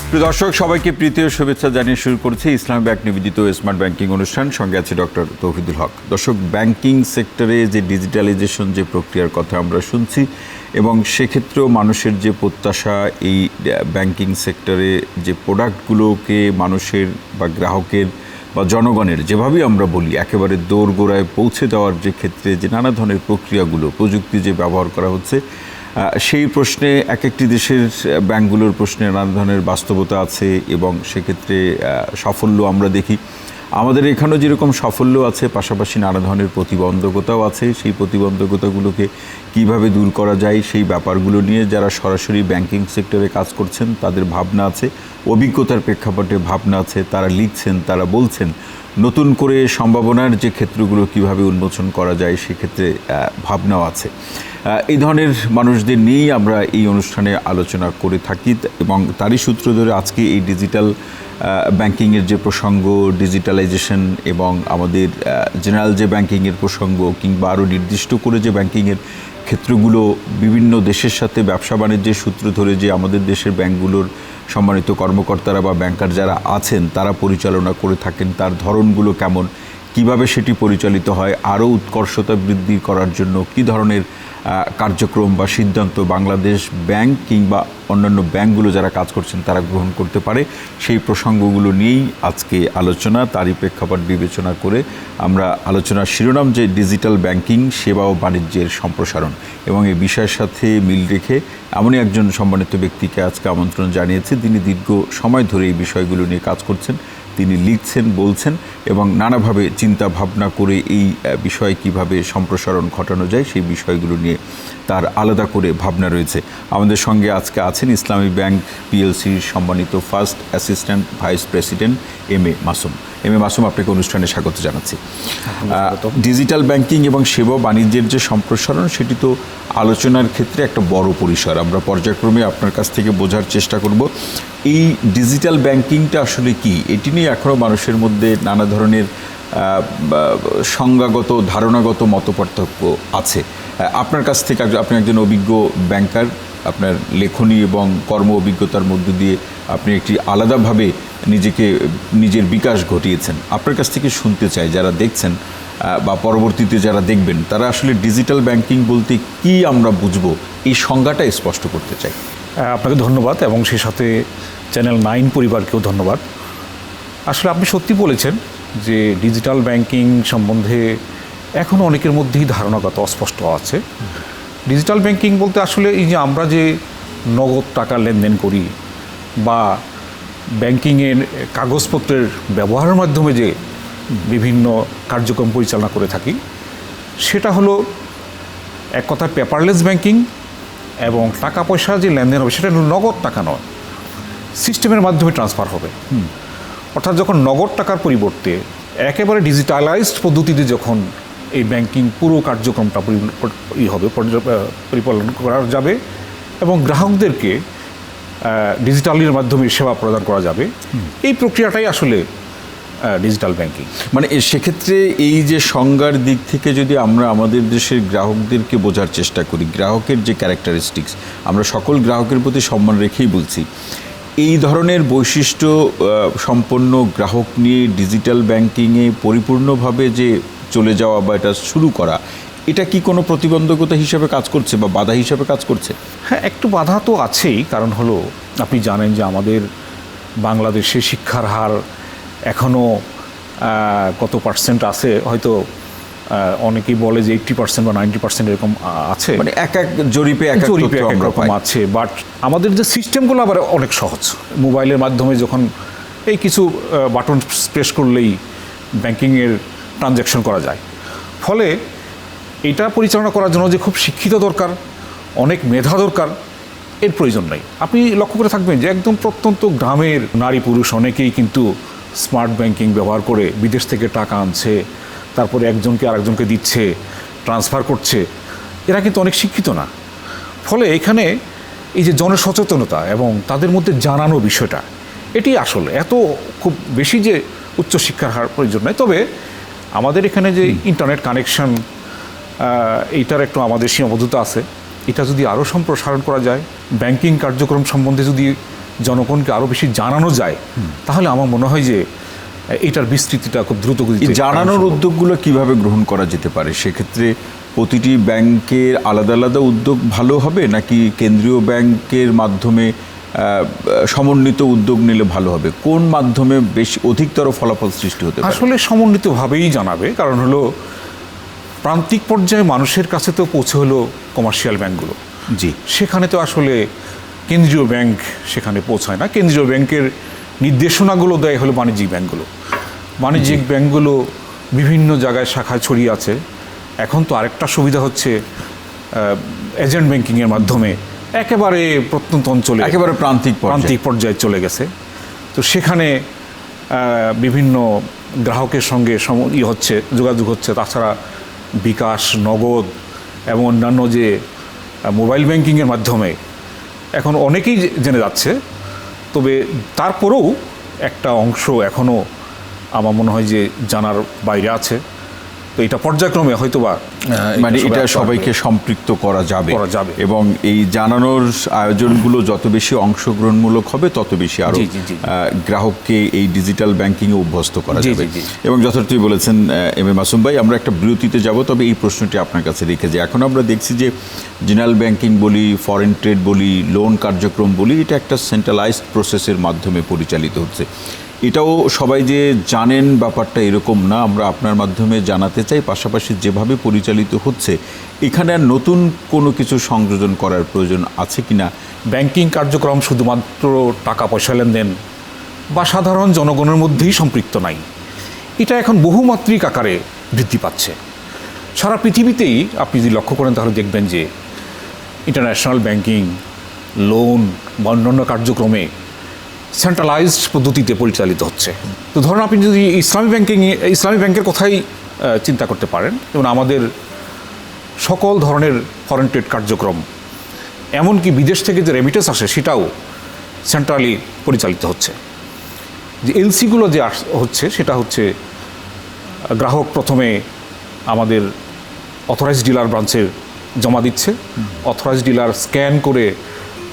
প্রিয় দর্শক, সবাইকে প্রীতি ও শুভেচ্ছা জানিয়ে শুরু করছি ইসলামী ব্যাংক নিবেদিত স্মার্ট ব্যাংকিং অনুষ্ঠান। সঙ্গে আছে ডক্টর তৌহিদুল হক। দর্শক, ব্যাংকিং সেক্টরে যে ডিজিটালাইজেশন যে প্রক্রিয়ার কথা আমরা শুনছি এবং সেক্ষেত্রেও মানুষের যে প্রত্যাশা, এই ব্যাংকিং সেক্টরে যে প্রোডাক্টগুলোকে মানুষের বা গ্রাহকের বা জনগণের যেভাবেই আমরা বলি একেবারে দোরগোড়ায় পৌঁছে দেওয়ার যে ক্ষেত্রে যে নানা ধরনের প্রক্রিয়াগুলো, প্রযুক্তি যে ব্যবহার করা হচ্ছে, সেই প্রশ্নে এক একটি দেশের ব্যাংকগুলোর প্রশ্নে নানা ধরনের বাস্তবতা আছে এবং সেক্ষেত্রে সাফল্য আমরা দেখি। আমাদের এখানেও যেরকম সাফল্য আছে, পাশাপাশি নানা ধরনের প্রতিবন্ধকতাও আছে। সেই প্রতিবন্ধকতাগুলোকে কিভাবে দূর করা যায় সেই ব্যাপারগুলো নিয়ে যারা সরাসরি ব্যাংকিং সেক্টরে কাজ করছেন তাদের ভাবনা আছে, অভিজ্ঞতার প্রেক্ষাপটে ভাবনা আছে। তারা লিখছেন, তারা বলছেন নতুন করে সম্ভাবনার যে ক্ষেত্রগুলো কিভাবে উন্মোচন করা যায় সেক্ষেত্রে ভাবনাও আছে। এই ধরনের মানুষদের নিয়েই আমরা এই অনুষ্ঠানে আলোচনা করে থাকি এবং তারই সূত্র ধরে আজকে এই ডিজিটাল ব্যাংকিংয়ের যে প্রসঙ্গ, ডিজিটালাইজেশন এবং আমাদের জেনারেল যে ব্যাংকিংয়ের প্রসঙ্গ কিংবা আরও নির্দিষ্ট করে যে ব্যাংকিংয়ের ক্ষেত্রগুলো বিভিন্ন দেশের সাথে ব্যবসা বাণিজ্যের সূত্র ধরে যে আমাদের দেশের ব্যাংকগুলোর সম্মানিত কর্মকর্তারা বা ব্যাংকার যারা আছেন তারা পরিচালনা করে থাকেন, তার ধরনগুলো কেমন, কিভাবে সেটি পরিচালিত হয়, আরও উৎকর্ষতা বৃদ্ধি করার জন্য কী ধরনের কার্যক্রম বা সিদ্ধান্ত বাংলাদেশ ব্যাংক কিংবা অন্যান্য ব্যাংকগুলো যারা কাজ করছেন তারা গ্রহণ করতে পারে, সেই প্রসঙ্গগুলো নিয়েই আজকে আলোচনা। তারই প্রেক্ষাপট বিবেচনা করে আমরা আলোচনার শিরোনাম যে ডিজিটাল ব্যাংকিং, সেবা ও বাণিজ্যের সম্প্রসারণ, এবং এই বিষয়ের সাথে মিল রেখে এমনই একজন সম্মানিত ব্যক্তিকে আজকে আমন্ত্রণ জানিয়েছি। তিনি দীর্ঘ সময় ধরে এই বিষয়গুলো নিয়ে কাজ করছেন, তিনি লিখছেন, বলছেন এবং নানাভাবে চিন্তা ভাবনা করে এই বিষয়ে কিভাবে সম্প্রসারণ ঘটানো যায় সেই বিষয়গুলো নিয়ে তার আলাদা করে ভাবনা রয়েছে। আমাদের সঙ্গে আজকে আছেন ইসলামী ব্যাংক পিএলসির সম্মানিত first assistant vice president M A Masum. M A Masum, আপনাকে অনুষ্ঠানে স্বাগত জানাচ্ছি। ডিজিটাল ব্যাংকিং এবং সেবা বাণিজ্যের যে সম্প্রসারণ সেটি তো আলোচনার ক্ষেত্রে একটা বড় পরিসর। আমরা পর্যায়ক্রমে আপনার কাছ থেকে বোঝার চেষ্টা করব এই ডিজিটাল ব্যাংকিংটা আসলে কি। এটি নিয়ে এখনও মানুষের মধ্যে নানা ধরনের সংজ্ঞাগত, ধারণাগত মতপার্থক্য আছে। আপনার কাছ থেকে, আপনি একজন অভিজ্ঞ ব্যাংকার, আপনার লেখনী এবং কর্ম অভিজ্ঞতার মধ্য দিয়ে আপনি একটি আলাদাভাবে নিজের বিকাশ ঘটিয়েছেন। আপনার কাছ থেকে শুনতে চাই, যারা দেখছেন বা পরবর্তীতে যারা দেখবেন তারা আসলে ডিজিটাল ব্যাংকিং বলতে কি আমরা বুঝবো, এই সংজ্ঞাটা স্পষ্ট করতে চাই। আপনাকে ধন্যবাদ এবং সেই সাথে চ্যানেল 9 পরিবারকেও ধন্যবাদ। আসলে আপনি সত্যি বলেছেন যে ডিজিটাল ব্যাংকিং সম্বন্ধে এখনও অনেকের মধ্যেই ধারণাগত অস্পষ্ট আছে। ডিজিটাল ব্যাংকিং বলতে আসলে এই যে আমরা যে নগদ টাকা লেনদেন করি বা ব্যাংকিংয়ের কাগজপত্রের ব্যবহারের মাধ্যমে যে বিভিন্ন কার্যক্রম পরিচালনা করে থাকি, সেটা হলো এক কথায় পেপারলেস ব্যাংকিং। এবং টাকা পয়সা যে লেনদেন হবে সেটা নগদ টাকা নয়, সিস্টেমের মাধ্যমে ট্রান্সফার হবে। অর্থাৎ যখন নগদ টাকার পরিবর্তে একেবারে ডিজিটালাইজড পদ্ধতিতে যখন এই ব্যাংকিং পুরো কার্যক্রমটা পরিপালন করা যাবে এবং গ্রাহকদেরকে ডিজিটালের মাধ্যমে সেবা প্রদান করা যাবে, এই প্রক্রিয়াটাই আসলে ডিজিটাল ব্যাংকিং। মানে সেক্ষেত্রে এই যে সংজ্ঞার দিক থেকে যদি আমরা আমাদের দেশের গ্রাহকদেরকে বোঝার চেষ্টা করি, গ্রাহকের যে ক্যারেক্টারিস্টিক্স, আমরা সকল গ্রাহকের প্রতি সম্মান রেখেই বলছি, এই ধরনের বৈশিষ্ট্য সম্পন্ন গ্রাহক নিয়ে ডিজিটাল ব্যাংকিংয়ে পরিপূর্ণভাবে যে চলে যাওয়া বা এটা শুরু করা, এটা কি কোনো প্রতিবন্ধকতা হিসেবে কাজ করছে বা বাধা হিসেবে কাজ করছে? হ্যাঁ, একটু বাধা তো আছেই। কারণ হলো, আপনি জানেন যে আমাদের বাংলাদেশে শিক্ষার হার এখনও কত পার্সেন্ট আছে, হয়তো অনেকেই বলে যে 80% বা 90% এরকম আছে। মানে এক জরিপে এক রকম আছে। বাট আমাদের যে সিস্টেমগুলো আবার অনেক সহজ। মোবাইলের মাধ্যমে যখন এই কিছু বাটন প্রেস করলেই ব্যাংকিংয়ের ট্রানজ্যাকশন করা যায়। ফলে এটা পরিচালনা করার জন্য যে খুব শিক্ষিত দরকার, অনেক মেধা দরকার, এর প্রয়োজন নেই। আপনি লক্ষ্য করে থাকবেন যে একদম প্রত্যন্ত গ্রামের নারী পুরুষ অনেকেই কিন্তু স্মার্ট ব্যাংকিং ব্যবহার করে বিদেশ থেকে টাকা আনছে, তারপরে একজনকে আরেকজনকে দিচ্ছে, ট্রান্সফার করছে। এরা কিন্তু অনেক শিক্ষিত না। ফলে এখানে এই যে জনসচেতনতা এবং তাদের মধ্যে জানানো বিষয়টা, এটি আসলে এত খুব বেশি যে উচ্চশিক্ষার হার প্রয়োজন নয়। তবে আমাদের এখানে যে ইন্টারনেট কানেকশন, এইটার একটু আমাদের সীমাবদ্ধতা আছে। এটা যদি আরও সম্প্রসারণ করা যায়, ব্যাংকিং কার্যক্রম সম্বন্ধে যদি জনগণকে আরও বেশি জানানো যায়, তাহলে আমার মনে হয় যে এটার বিস্তৃতিটা খুব দ্রুত গতিতে জানানোর উদ্যোগগুলো কিভাবে গ্রহণ করা যেতে পারে? সেক্ষেত্রে প্রতিটি ব্যাংকের আলাদা আলাদা উদ্যোগ ভালো হবে, নাকি কেন্দ্রীয় ব্যাংকের মাধ্যমে সমন্বিত উদ্যোগ নিলে ভালো হবে? কোন মাধ্যমে বেশি অধিকতর ফলাফল সৃষ্টি হতে পারে? আসলে সমন্বিতভাবেই জানাবে, কারণ হলো প্রান্তিক পর্যায়ে মানুষের কাছে তো পৌঁছে হলো কমার্শিয়াল ব্যাংকগুলো, জি, সেখানে তো আসলে কেন্দ্রীয় ব্যাংক সেখানে পৌঁছায় না। কেন্দ্রীয় ব্যাংকের নির্দেশনাগুলো দেয় হলো বাণিজ্যিক ব্যাংকগুলো। বাণিজ্যিক ব্যাংকগুলো বিভিন্ন জায়গায় শাখায় ছড়িয়ে আছে। এখন তো আরেকটা সুবিধা হচ্ছে এজেন্ট ব্যাংকিংয়ের মাধ্যমে একেবারে প্রত্যন্ত অঞ্চলে, একেবারে প্রান্তিক পর্যায়ে চলে গেছে। তো সেখানে বিভিন্ন গ্রাহকের সঙ্গে হচ্ছে, যোগাযোগ হচ্ছে। তাছাড়া বিকাশ, নগদ এবং অন্যান্য যে মোবাইল ব্যাংকিংয়ের মাধ্যমে এখন অনেকেই জেনে যাচ্ছে। তবে তারপরেও একটা অংশ এখনও আমার মনে হয় যে জানার বাইরে আছে। তো এটা পর্যায়ক্রমে হয়তোবা মানে এটা সবাইকে সম্পৃক্ত করা যাবে এবং এই জানানোর আয়োজনগুলো যত বেশি অংশগ্রহণমূলক হবে তত বেশি আরো গ্রাহককে এই ডিজিটাল ব্যাংকিংয়ে অভ্যস্ত করা যাবে। এবং যথার্থই বলেছেন এম এ মাসুম ভাই। আমরা একটা বিরতিতে যাব, তবে এই প্রশ্নটি আপনার কাছে রেখে যাই। এখন আমরা দেখছি যে জেনারেল ব্যাংকিং বলি, ফরেন ট্রেড বলি, লোন কার্যক্রম বলি, এটা একটা সেন্ট্রালাইজড প্রসেসের মাধ্যমে পরিচালিত হচ্ছে। এটাও সবাই যে জানেন ব্যাপারটা এরকম না, আমরা আপনার মাধ্যমে জানাতে চাই। পাশাপাশি যেভাবে পরিচালিত হচ্ছে, এখানে আর নতুন কোনো কিছু সংযোজন করার প্রয়োজন আছে কিনা? ব্যাংকিং কার্যক্রম শুধুমাত্র টাকা পয়সা লেনদেন বা সাধারণ জনগণের মধ্যেই সম্পৃক্ত নাই, এটা এখন বহুমাত্রিক আকারে বৃদ্ধি পাচ্ছে। সারা পৃথিবীতেই আপনি যদি লক্ষ্য করেন তাহলে দেখবেন যে ইন্টারন্যাশনাল ব্যাংকিং, লোন বা অন্যান্য কার্যক্রমে সেন্ট্রালাইজড পদ্ধতিতে পরিচালিত হচ্ছে। তো ধরুন আপনি যদি ইসলামী ব্যাংকের কথাই চিন্তা করতে পারেন, যেমন আমাদের সকল ধরনের ফরেন ট্রেড কার্যক্রম, এমনকি বিদেশ থেকে যে রেমিটেন্স আসে সেটাও সেন্ট্রালি পরিচালিত হচ্ছে। যে এলসিগুলো যে হচ্ছে সেটা হচ্ছে গ্রাহক প্রথমে আমাদের অথরাইজড ডিলার ব্রাঞ্চে জমা দিচ্ছে, অথরাইজড ডিলার স্ক্যান করে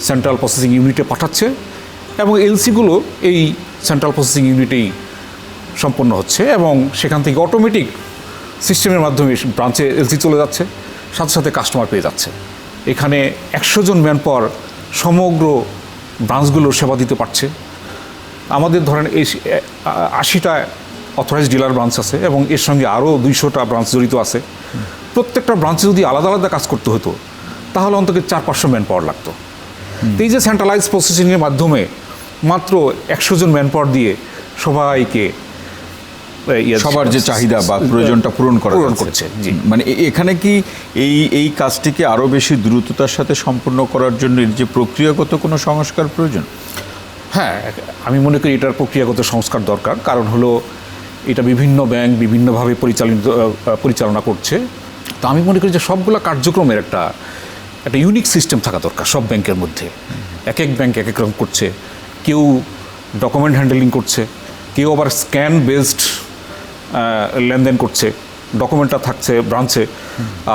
সেন্ট্রাল প্রসেসিং ইউনিটে পাঠাচ্ছে এবং এলসিগুলো এই সেন্ট্রাল প্রসেসিং ইউনিটেই সম্পন্ন হচ্ছে এবং সেখান থেকে অটোমেটিক সিস্টেমের মাধ্যমে ব্রাঞ্চে এলসি চলে যাচ্ছে, সাথে সাথে কাস্টমার পেয়ে যাচ্ছে। এখানে 100 জন ম্যান পাওয়ার সমগ্র ব্রাঞ্চগুলোর সেবা দিতে পারছে। আমাদের ধরেন এই 80টা অথরাইজড ডিলার ব্রাঞ্চ আছে এবং এর সঙ্গে আরও 200টা ব্রাঞ্চ জড়িত আছে। প্রত্যেকটা ব্রাঞ্চে যদি আলাদা আলাদা কাজ করতে হতো তাহলে অন্তত 400-500 ম্যান পাওয়ার লাগতো। এই যে সেন্ট্রালাইজ প্রসেসিংয়ের মাধ্যমে মাত্র 100 জন ম্যান পাওয়ার দিয়ে সবাইকে সবার যে চাহিদা বা প্রয়োজনটা পূরণ করছে। মানে এখানে কি এই কাজটিকে আরও বেশি দ্রুততার সাথে সম্পন্ন করার জন্য এর যে প্রক্রিয়াগত কোনো সংস্কার প্রয়োজন? হ্যাঁ, আমি মনে করি এটার প্রক্রিয়াগত সংস্কার দরকার। কারণ হলো এটা বিভিন্ন ব্যাংক বিভিন্নভাবে পরিচালনা করছে। তো আমি মনে করি যে সবগুলো কার্যক্রমের একটা ইউনিক সিস্টেম থাকা দরকার সব ব্যাংকের মধ্যে। এক এক ব্যাংক এক এক রকম করছে, কেউ ডকুমেন্ট হ্যান্ডেলিং করছে, কেউ আবার স্ক্যান বেসড লেনদেন করছে, ডকুমেন্টটা থাকছে ব্রাঞ্চে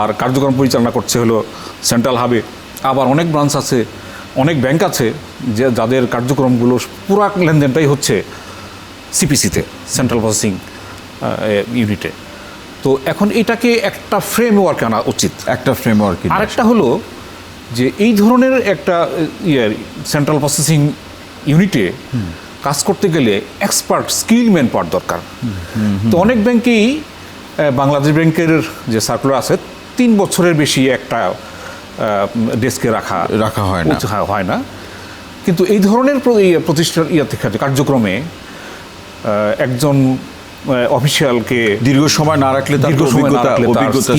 আর কার্যক্রম পরিচালনা করছে হলো সেন্ট্রাল হাবে। আবার অনেক ব্রাঞ্চ আছে, অনেক ব্যাংক আছে যে যাদের কার্যক্রমগুলো পুরো লেনদেনটাই হচ্ছে সিপিসিতে, সেন্ট্রাল প্রসেসিং ইউনিটে। তো এখন এটাকে একটা ফ্রেমওয়ার্ক আনা উচিত। একটা ফ্রেমওয়ার্ক। আরেকটা হলো যে এই ধরনের একটা সেন্ট্রাল প্রসেসিং ইউনিটে কাজ করতে গেলে এক্সপার্ট স্কিল ম্যান পাওয়ার দরকার। তো অনেক ব্যাংকেই বাংলাদেশ ব্যাংকের যে সার্কুলার আছে 3 বছরের বেশি একটা ডেস্কে রাখা হয় না। কিন্তু এই ধরনের প্রতিষ্ঠান কার্যক্রমে একজন অফিসিয়ালকে দীর্ঘ সময় না রাখলে তার অভিজ্ঞতা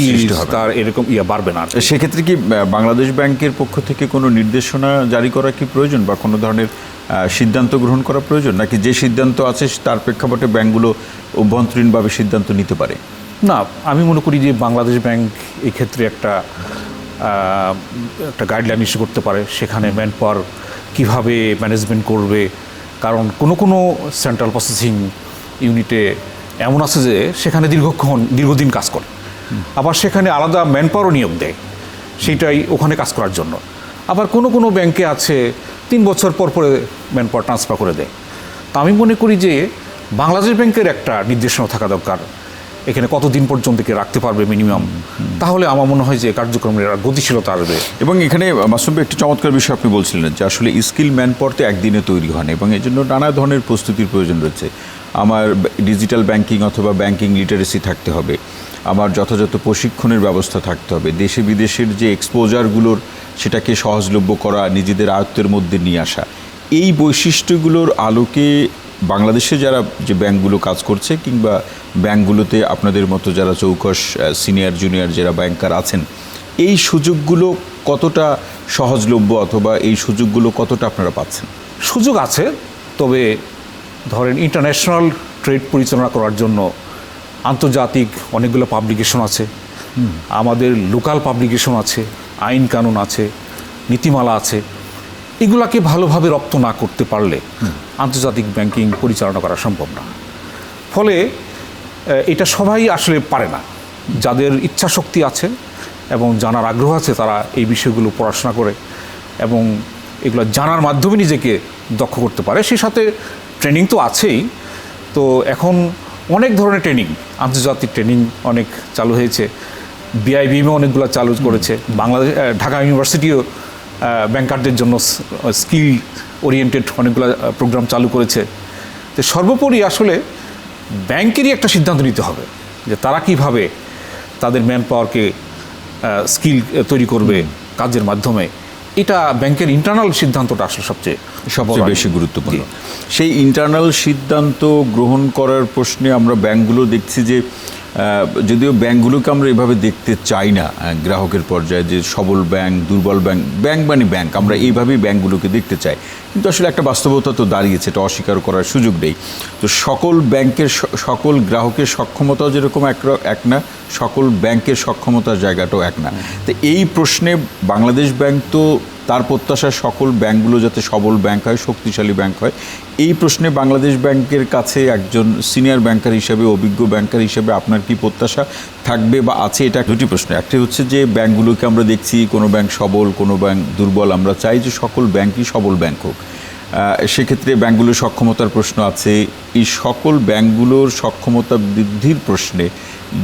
সৃষ্টি হবে, তার এরকম বাড়বে না। সেক্ষেত্রে কি বাংলাদেশ ব্যাংকের পক্ষ থেকে কোনো নির্দেশনা জারি করা কি প্রয়োজন বা কোনো ধরনের সিদ্ধান্ত গ্রহণ করা প্রয়োজন, নাকি যে সিদ্ধান্ত আছে তার প্রেক্ষাপটে ব্যাংকগুলো অভ্যন্তরীণভাবে সিদ্ধান্ত নিতে পারে? না, আমি মনে করি যে বাংলাদেশ ব্যাংক এই ক্ষেত্রে একটা গাইডলাইন ইস্যু করতে পারে, সেখানে ম্যান পাওয়ার কীভাবে ম্যানেজমেন্ট করবে। কারণ কোনো সেন্ট্রাল প্রসেসিং ইউনিটে এমন আছে যে সেখানে দীর্ঘদিন কাজ করে, আবার সেখানে আলাদা ম্যান পাওয়ারও নিয়োগ দেয় সেইটাই ওখানে কাজ করার জন্য। আবার কোনো ব্যাংকে আছে 3 বছর পর ম্যান পাওয়ার ট্রান্সফার করে দেয়। তা আমি মনে করি যে বাংলাদেশ ব্যাংকের একটা নির্দেশনা থাকা দরকার, এখানে কতদিন পর্যন্ত কে রাখতে পারবে মিনিমাম, তাহলে আমার মনে হয় যে কার্যক্রমের গতিশীলতা আসবে। এবং এখানে মাসুম ভাই একটি চমৎকার বিষয় আপনি বলছিলেন যে আসলে স্কিল ম্যান পাওয়ার তো একদিনে তৈরি হয় না এবং এই জন্য নানা ধরনের প্রস্তুতির প্রয়োজন রয়েছে। আমার ডিজিটাল ব্যাংকিং অথবা ব্যাংকিং লিটারেসি থাকতে হবে, আমার যথাযথ প্রশিক্ষণের ব্যবস্থা থাকতে হবে, দেশে বিদেশের যে এক্সপোজারগুলোর সেটাকে সহজলভ্য করা, নিজেদের আয়ত্তের মধ্যে নিয়ে আসা, এই বৈশিষ্ট্যগুলোর আলোকে বাংলাদেশে যারা যে ব্যাংকগুলো কাজ করছে কিংবা ব্যাংকগুলোতে আপনাদের মতো যারা চৌকস সিনিয়র জুনিয়র যারা ব্যাংকার আছেন, এই সুযোগগুলো কতটা সহজলভ্য অথবা এই সুযোগগুলো কতটা আপনারা পাচ্ছেন? সুযোগ আছে, তবে ধরেন ইন্টারন্যাশনাল ট্রেড পরিচালনা করার জন্য আন্তর্জাতিক অনেকগুলো পাবলিকেশন আছে, আমাদের লোকাল পাবলিকেশন আছে, আইন কানুন আছে, নীতিমালা আছে। এগুলাকে ভালোভাবে রপ্ত না করতে পারলে আন্তর্জাতিক ব্যাংকিং পরিচালনা করা সম্ভব না। ফলে এটা সবাই আসলে পারে না। যাদের ইচ্ছা শক্তি আছে এবং জানার আগ্রহ আছে তারা এই বিষয়গুলো পড়াশোনা করে এবং এগুলো জানার মাধ্যমে নিজেকে দক্ষ করতে পারে। সেই সাথে ট্রেনিং তো আছেই, তো এখন অনেক ধরনের ট্রেনিং, আন্তর্জাতিক ট্রেনিং অনেক চালু হয়েছে, বিআইবিএমও অনেকগুলো চালু করেছে, বাংলাদেশ ঢাকা ইউনিভার্সিটিও ব্যাংকারদের জন্য স্কিল ওরিয়েন্টেড অনেকগুলো প্রোগ্রাম চালু করেছে। তো সর্বোপরি আসলে ব্যাংকেরই একটা সিদ্ধান্ত নিতে হবে যে তারা কিভাবে তাদের ম্যান পাওয়ারকে স্কিল তৈরি করবে কাজের মাধ্যমে। এটা ব্যাংকের ইন্টারনাল সিদ্ধান্তটা আসলে সবচেয়ে বেশি গুরুত্বপূর্ণ। সেই ইন্টারনাল সিদ্ধান্ত গ্রহণ করার প্রশ্নে আমরা ব্যাংকগুলো দেখছি যে যদিও ব্যাংকগুলোকে আমরা এভাবে দেখতে চাই না গ্রাহকের পর্যায়ে, যে সবল ব্যাংক, দুর্বল ব্যাংক, ব্যাংক মানে ব্যাংক, আমরা এইভাবেই ব্যাংকগুলোকে দেখতে চাই। কিন্তু আসলে একটা বাস্তবতা তো দাঁড়িয়েছে, এটা অস্বীকার করার সুযোগ নেই। তো সকল ব্যাংকের সকল গ্রাহকের সক্ষমতাও যেরকম এক না, সকল ব্যাংকের সক্ষমতার জায়গাটাও এক না। তো এই প্রশ্নে বাংলাদেশ ব্যাংক তো তার প্রত্যাশা সকল ব্যাংকগুলো যাতে সবল ব্যাংক হয়, শক্তিশালী ব্যাংক হয়। এই প্রশ্নে বাংলাদেশ ব্যাংকের কাছে একজন সিনিয়র ব্যাংকার হিসেবে, অভিজ্ঞ ব্যাংকার হিসেবে আপনার কি প্রত্যাশা থাকবে বা আছে? এটা দুটি প্রশ্ন। একটি হচ্ছে যে ব্যাংকগুলোকে আমরা দেখছি কোনো ব্যাংক সবল, কোনো ব্যাংক দুর্বল, আমরা চাই যে সকল ব্যাংকই সবল ব্যাংক হোক। সেক্ষেত্রে ব্যাংকগুলোর সক্ষমতার প্রশ্ন আছে। এই সকল ব্যাংকগুলোর সক্ষমতা বৃদ্ধির প্রশ্নে,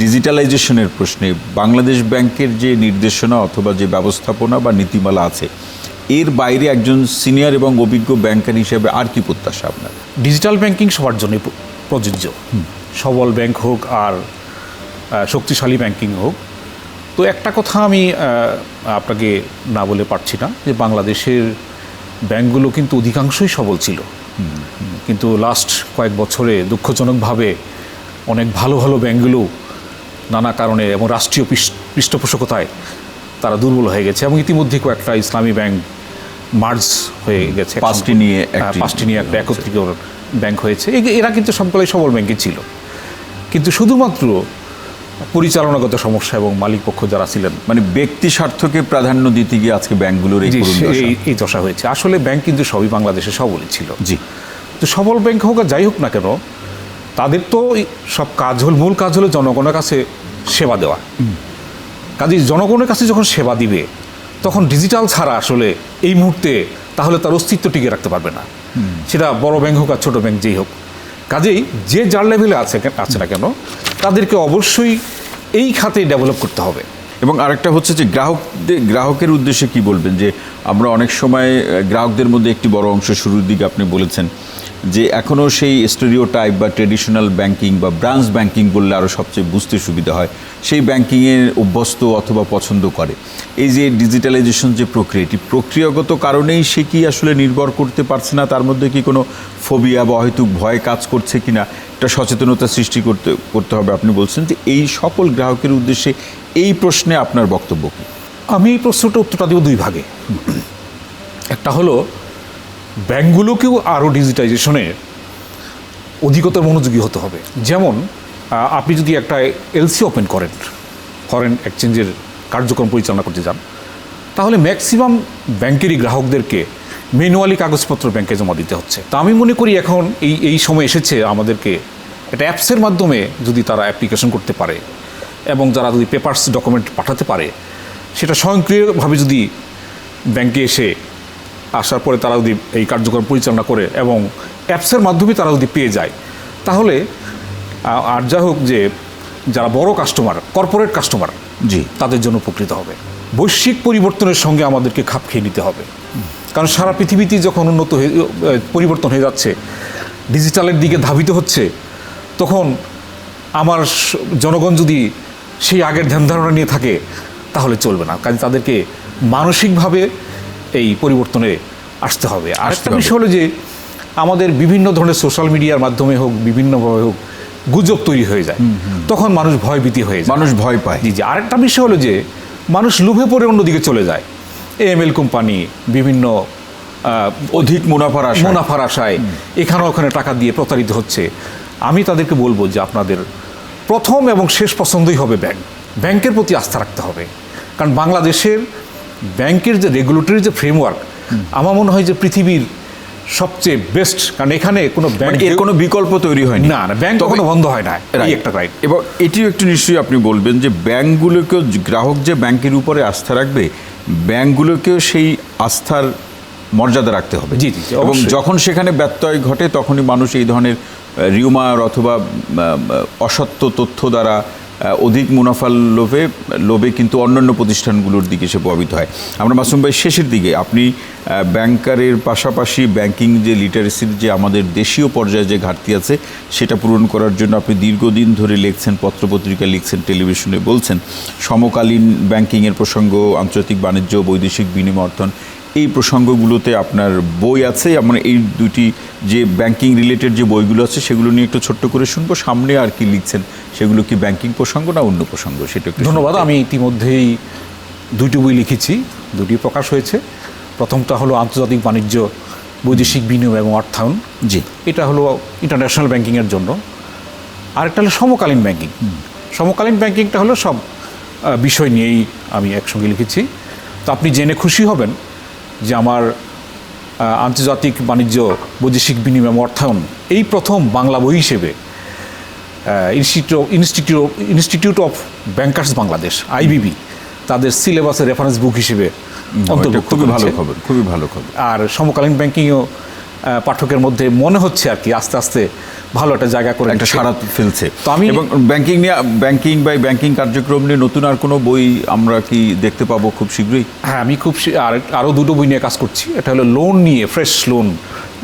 ডিজিটালাইজেশনের প্রশ্নে বাংলাদেশ ব্যাংকের যে নির্দেশনা অথবা যে ব্যবস্থাপনা বা নীতিমালা আছে, এর বাইরে একজন সিনিয়র এবং অভিজ্ঞ ব্যাংকার হিসেবে আর কি প্রত্যাশা আপনার? ডিজিটাল ব্যাংকিং সবার জন্যই প্রযোজ্য, সবল ব্যাংক হোক আর শক্তিশালী ব্যাংকিং হোক। তো একটা কথা আমি আপনাকে না বলে পারছি না যে বাংলাদেশের ব্যাংকগুলো কিন্তু অধিকাংশই সবল ছিল, কিন্তু লাস্ট কয়েক বছরে দুঃখজনকভাবে অনেক ভালো ভালো ব্যাংকগুলো নানা কারণে এবং রাষ্ট্রীয় পৃষ্ঠপোষকতায় তারা দুর্বল হয়ে গেছে এবং ইতিমধ্যে কয়েকটা ইসলামী ব্যাংক মার্জ হয়ে গেছে, পাঁচটি নিয়ে একটা একত্রীকরণ ব্যাংক হয়েছে। এরা কিন্তু সবগুলোই সবল ব্যাংকই ছিল, কিন্তু শুধুমাত্র পরিচালনাগত সমস্যা এবং মালিক পক্ষ যারা ছিলেন, মানে ব্যক্তি স্বার্থকে প্রাধান্য দিতে গিয়ে আজকে ব্যাংকগুলোর এই দশা হয়েছে। আসলে ব্যাংক কিন্তু সবই বাংলাদেশে সবলই ছিল। জি, তো সবল ব্যাংক হোক আর যাই হোক না কেন, তাদের তো সব কাজ মূল কাজ হলো জনগণের কাছে সেবা দেওয়া। কাজেই জনগণের কাছে যখন সেবা দিবে তখন ডিজিটাল ছাড়া আসলে এই মুহূর্তে তাহলে তার অস্তিত্ব টিকে রাখতে পারবে না, সেটা বড় ব্যাংক হোক আর ছোটো ব্যাংক যেই হোক। কাজেই যে যার লেভেলে আছে না কেন তাদেরকে অবশ্যই এই খাতে ডেভেলপ করতে হবে। এবং আরেকটা হচ্ছে যে গ্রাহকের উদ্দেশ্যে কি বলবেন, যে আমরা অনেক সময় গ্রাহকদের মধ্যে একটি বড় অংশ শুরুর দিকে আপনি বলেছেন যে এখনও সেই স্টেরিওটাইপ বা ট্রেডিশনাল ব্যাংকিং বা ব্রাঞ্চ ব্যাংকিং বললে আরও সবচেয়ে বুঝতে সুবিধা হয়, সেই ব্যাংকিংয়ের অভ্যস্ত অথবা পছন্দ করে। এই যে ডিজিটালাইজেশন যে প্রক্রিয়াটি, প্রক্রিয়াগত কারণেই সে কি আসলে নির্ভর করতে পারছে না, তার মধ্যে কি কোনো ফোবিয়া বা হয়তো ভয় কাজ করছে কিনা, একটা সচেতনতা সৃষ্টি করতে হবে। আপনি বলছেন যে এই সকল গ্রাহকের উদ্দেশ্যে এই প্রশ্নে আপনার বক্তব্য কী? আমি এই প্রশ্নটা উত্তরটা দেব দুই ভাগে। একটা হলো ব্যাংকগুলোকেও আরও ডিজিটাইজেশনের অধিকতর মনোযোগী হতে হবে। যেমন আপনি যদি একটা এলসি ওপেন করেন, ফরেন এক্সচেঞ্জের কার্যক্রম পরিচালনা করতে যান, তাহলে ম্যাক্সিমাম ব্যাংকেরই গ্রাহকদেরকে ম্যানুয়ালি কাগজপত্র ব্যাংকে জমা দিতে হচ্ছে। তা আমি মনে করি এখন এই সময় এসেছে আমাদেরকে একটা অ্যাপসের মাধ্যমে যদি তারা অ্যাপ্লিকেশন করতে পারে এবং যারা যদি পেপারস ডকুমেন্ট পাঠাতে পারে, সেটা স্বয়ংক্রিয়ভাবে যদি ব্যাংকে এসে আসার পরে তারা যদি এই কার্যক্রম পরিচালনা করে এবং অ্যাপসের মাধ্যমে তারা যদি পেয়ে যায়, তাহলে আর যা হোক যে যারা বড় কাস্টমার, কর্পোরেট কাস্টমার, জি, তাদের জন্য উপকৃত হবে। বৈশ্বিক পরিবর্তনের সঙ্গে আমাদেরকে খাপ খেয়ে নিতে হবে, কারণ সারা পৃথিবীতে যখন পরিবর্তন হয়ে যাচ্ছে, ডিজিটালের দিকে ধাবিত হচ্ছে, তখন আমার জনগণ যদি সেই আগের ধ্যান ধারণা নিয়ে থাকে তাহলে চলবে না। কাজে তাদেরকে মানসিকভাবে এই পরিবর্তনে আসতে হবে। আর একটা বিষয় হলো যে আমাদের বিভিন্ন ধরনের সোশ্যাল মিডিয়ার মাধ্যমে হোক, বিভিন্নভাবে হোক, গুজব তৈরি হয়ে যায়, তখন মানুষ ভয়ভীতি হয়ে যায়, মানুষ ভয় পায়। জি জি। আরেকটা বিষয় হলো যে মানুষ লোভে পড়ে অন্যদিকে চলে যায়। AML কোম্পানি বিভিন্ন অধিক মুনাফার আশায় এখানে ওখানে টাকা দিয়ে প্রতারিত হচ্ছে। আমি তাদেরকে বলবো যে আপনাদের প্রথম এবং শেষ পছন্দই হবে ব্যাংক। ব্যাংকের প্রতি আস্থা রাখতে হবে, কারণ বাংলাদেশের ব্যাংকের যে রেগুলেটরি যে ফ্রেমওয়ার্ক, আমার মনে হয় যে পৃথিবীর সবচেয়ে বেস্ট। কারণ এখানে কোনো ব্যাংকের কোনো বিকল্প তৈরি হয়নি। না, ব্যাংক কখনো বন্ধ হয় না, এই একটা রাইট। এবং এটিও একটু নিশ্চয়ই আপনি বলবেন যে ব্যাংকগুলোকেও, গ্রাহক যে ব্যাংকের উপরে আস্থা রাখবে, ব্যাংকগুলোকেও সেই আস্থার মর্যাদা রাখতে হবে। জি জি, এবং যখন সেখানে ব্যত্যয় ঘটে তখনই মানুষ এই ধরনের রিউমার অথবা অসত্য তথ্য দ্বারা অধিক মুনাফার লোভে কিন্তু অন্যান্য প্রতিষ্ঠানগুলোর দিকে সে প্রভাবিত হয়। আমরা মাসুম ভাই, শেষের দিকে আপনি ব্যাংকারের পাশাপাশি ব্যাংকিং যে লিটারেসির যে আমাদের দেশীয় পর্যায়ে যে ঘাটতি আছে সেটা পূরণ করার জন্য আপনি দীর্ঘদিন ধরে লিখছেন, পত্রপত্রিকা লিখছেন, টেলিভিশনে বলছেন। সমকালীন ব্যাংকিংয়ের প্রসঙ্গ, আন্তর্জাতিক বাণিজ্য, বৈদেশিক বিনিময়, অর্থন, এই প্রসঙ্গগুলোতে আপনার বই আছে। আমরা এই দুটি যে ব্যাংকিং রিলেটেড যে বইগুলো আছে সেগুলো নিয়ে একটু ছোট্ট করে শুনবো। সামনে আর কি লিখছেন, সেগুলো কি ব্যাংকিং প্রসঙ্গ না অন্য প্রসঙ্গ, সেটা একটু। ধন্যবাদ। আমি ইতিমধ্যেই দুটি বই লিখেছি, দুটি প্রকাশ হয়েছে। প্রথমটা হলো আন্তর্জাতিক বাণিজ্য, বৈদেশিক বিনিময় এবং অর্থায়ন। জি, এটা হলো ইন্টারন্যাশনাল ব্যাংকিংয়ের জন্য। আরেকটা হলো সমকালীন ব্যাংকিং। সমকালীন ব্যাংকিংটা হলো সব বিষয় নিয়েই আমি একসঙ্গে লিখেছি। তো আপনি জেনে খুশি হবেন যে আমার আন্তর্জাতিক বাণিজ্য, বৈদেশিক বিনিময় এবং অর্থায়ন এই প্রথম বাংলা বই হিসেবে institute of bankers Bangladesh, IBB, তাদের সিলেবাসের রেফারেন্স বুক হিসেবে অন্তর্ভুক্ত। খুবই ভালো খবর, খুবই ভালো খবর। আর সমকালীন ব্যাংকিংও পাঠকের মধ্যে মনে হচ্ছে আর কি আস্তে আস্তে ভালো একটা জায়গা করে একটা সাড়া ফেলছে। তো আমি এবং ব্যাংকিং কার্যক্রম নিয়ে নতুন আর কোনো বই আমরা কি দেখতে পাবো খুব শীঘ্রই? হ্যাঁ, আমি আরও দুটো বই নিয়ে কাজ করছি। এটা হলো লোন নিয়ে, ফ্রেশ লোন।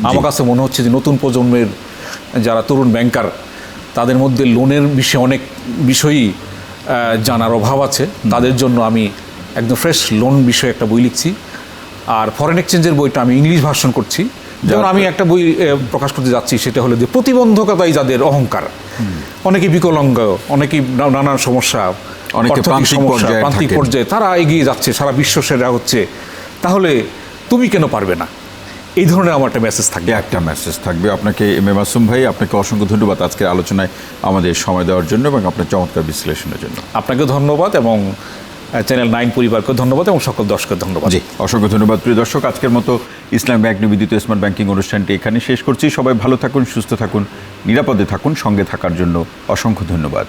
আমার কাছে মনে হচ্ছে যে নতুন প্রজন্মের যারা তরুণ ব্যাংকার, তাদের মধ্যে লোনের বিষয়ে অনেক বিষয়ই জানার অভাব আছে। তাদের জন্য আমি একদম ফ্রেশ লোন বিষয়ে একটা বই লিখছি। আর ফরেন এক্সচেঞ্জের বইটা আমি ইংলিশ ভার্সন করছি। যেমন আমি একটা বই প্রকাশ করতে যাচ্ছি, সেটা হলো যে প্রতিবন্ধকতাই যাদের অহংকার। অনেকেই বিকলাঙ্গ, অনেকেই নানান সমস্যা, প্রান্তিক পর্যায়ে তারা এগিয়ে যাচ্ছে, সারা বিশ্ব সেরা হচ্ছে, তাহলে তুমি কেন পারবে না? এই ধরনের আমার একটা মেসেজ থাকবে। আপনাকে এম এ মাসুম ভাই, আপনাকে অসংখ্য ধন্যবাদ আজকের আলোচনায় আমাদের সময় দেওয়ার জন্য এবং আপনার চমৎকার বিশ্লেষণের জন্য। আপনাকে ধন্যবাদ এবং চ্যানেল 9 পরিবারকে ধন্যবাদ এবং সকল দর্শকের ধন্যবাদ। জি, অসংখ্য ধন্যবাদ। প্রিয় দর্শক, আজকের মতো ইসলাম ব্যাংক নিবেদিত স্মার্ট ব্যাংকিং অনুষ্ঠানটি এখানে শেষ করছি। সবাই ভালো থাকুন, সুস্থ থাকুন, নিরাপদে থাকুন। সঙ্গে থাকার জন্য অসংখ্য ধন্যবাদ।